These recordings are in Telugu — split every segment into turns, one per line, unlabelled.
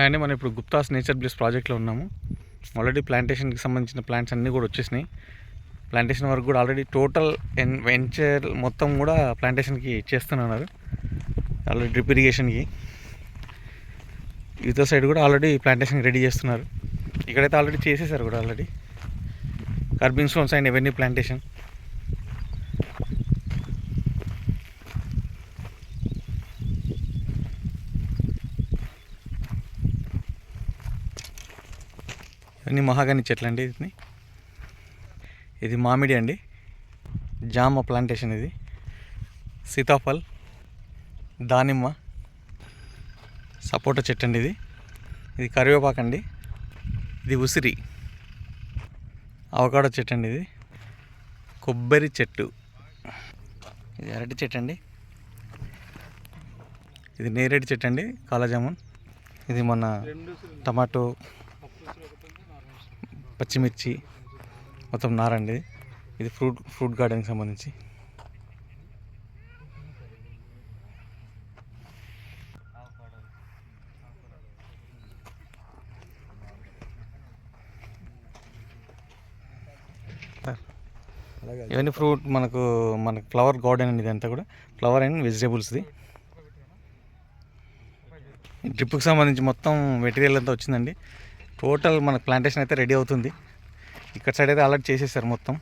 అండి మనం ఇప్పుడు గుప్తాస్ నేచర్ బ్లిస్ ప్రాజెక్ట్లో ఉన్నాము. ఆల్రెడీ ప్లాంటేషన్కి సంబంధించిన ప్లాంట్స్ అన్నీ కూడా వచ్చేసినాయి. ప్లాంటేషన్ వరకు కూడా ఆల్రెడీ టోటల్ వెంచర్ మొత్తం కూడా ప్లాంటేషన్కి చేస్తున్నారు. ఆల్రెడీ డ్రిప్ ఇరిగేషన్కి ఇతర సైడ్ కూడా ఆల్రెడీ ప్లాంటేషన్కి రెడీ చేస్తున్నారు. ఇక్కడైతే ఆల్రెడీ చేసేసారు కూడా already kerbing stones and avenue plantation. ఇవన్నీ మహాగని చెట్లు అండి. ఇది మామిడి అండి, జామ ప్లాంటేషన్, ఇది సీతాఫల్, దానిమ్మ, సపోటా చెట్టు అండి, ఇది కరివేపాకు అండి, ఇది ఉసిరి, అవకాడో చెట్టు అండి, ఇది కొబ్బరి చెట్టు, ఇది అరటి చెట్టు అండి, ఇది నేరేడు చెట్టు అండి, కాలాజామున్, ఇది మన టమాటో, పచ్చిమిర్చి, మొత్తం నారండి. ఇది ఫ్రూట్ గార్డెన్కి సంబంధించి. ఇవన్నీ ఫ్రూట్ మనకు ఫ్లవర్ గార్డెన్ అండి. ఇదంతా కూడా ఫ్లవర్ అండ్ వెజిటేబుల్స్ది. డ్రిప్కి సంబంధించి మొత్తం మెటీరియల్ అంతా వచ్చిందండి. టోటల్ మనకు ప్లాంటేషన్ అయితే రెడీ అవుతుంది. ఇక్కడ సైడ్ అయితే ఆల్రెడీ చేసేసారు మొత్తం.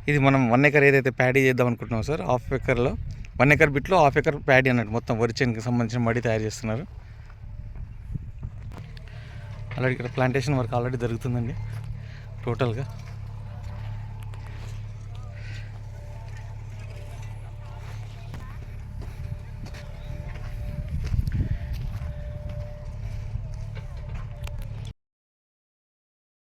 ఇది మనం 1 ఎకర్ ఏదైతే ప్యాడీ చేద్దాం అనుకుంటున్నాం సార్, 1/2 ఎకర్లో 1 ఎకర్ బిట్లో 1/2 ఎకర్ ప్యాడీ అన్నట్టు మొత్తం వరి చేనుకి సంబంధించిన మడి తయారు చేస్తున్నారు. ఆల్రెడీ ఇక్కడ ప్లాంటేషన్ వర్క్ ఆల్రెడీ జరుగుతుందండి టోటల్గా.